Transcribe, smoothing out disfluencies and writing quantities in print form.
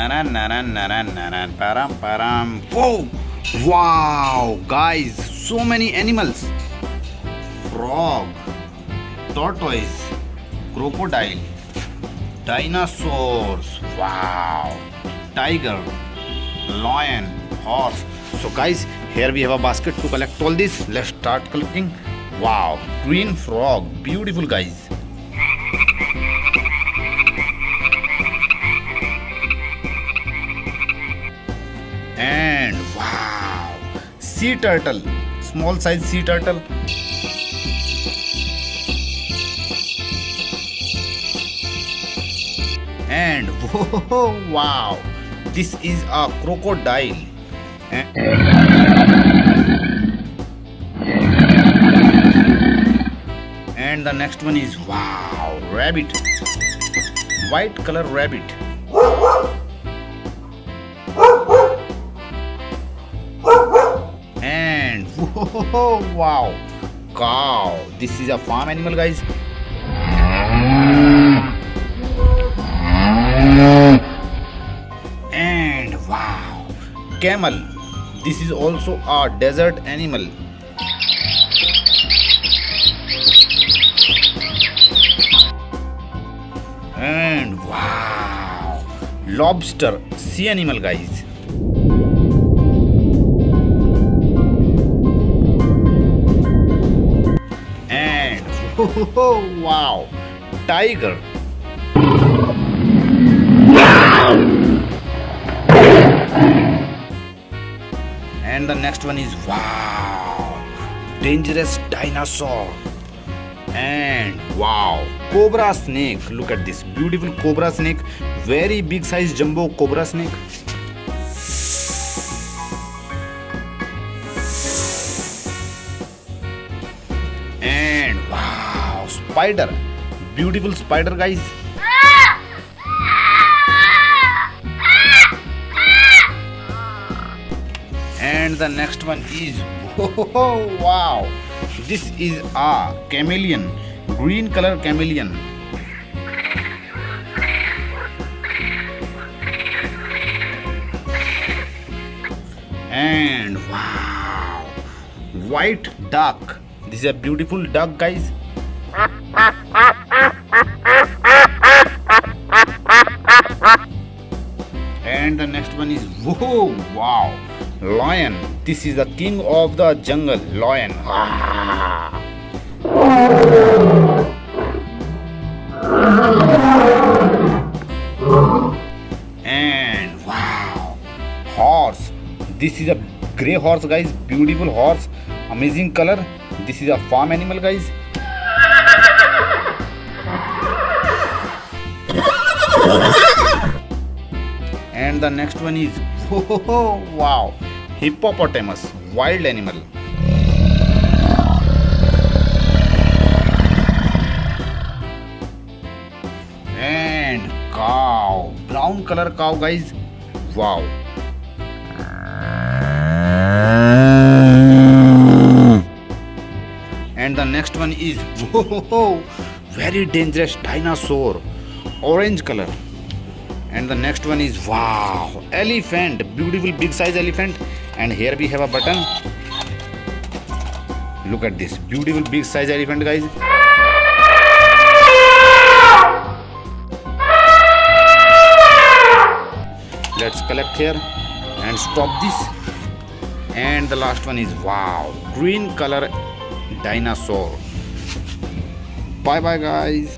Param, param. Whoa! Wow, guys, so many animals. Frog, tortoise, crocodile, dinosaurs. Wow, tiger, lion, horse. So, guys, here we have a basket to collect all this. Let's start collecting. Wow, green frog, beautiful, guys. And wow, sea turtle, small size sea turtle. And whoa, wow, this is a crocodile. And the next one is wow, rabbit, white color rabbit. And whoa, wow, cow. This is a farm animal, guys. And wow, camel. This is also a desert animal. And wow, lobster, sea animal, guys. And wow, tiger. And the next one is wow, dangerous dinosaur. And wow, cobra snake. Look at this beautiful cobra snake, very big size jumbo cobra snake. And wow, spider, beautiful spider, guys. And the next one is wow, this is a chameleon, green color chameleon. And wow, white duck. This is a beautiful duck, guys. And the next one is whoa, wow, lion. This is the king of the jungle, lion. And wow, horse. This is a grey horse, guys, beautiful horse, amazing color. This is a farm animal, guys. And the next one is wow, hippopotamus, wild animal. And cow, brown color cow, guys. Wow. And the next one is very dangerous dinosaur, orange color. And the next one is wow, elephant, beautiful big size elephant. And here we have a button. Look at this beautiful big size elephant, guys. Let's collect here and stop this. And the last one is wow, green color dinosaur. Bye bye, guys.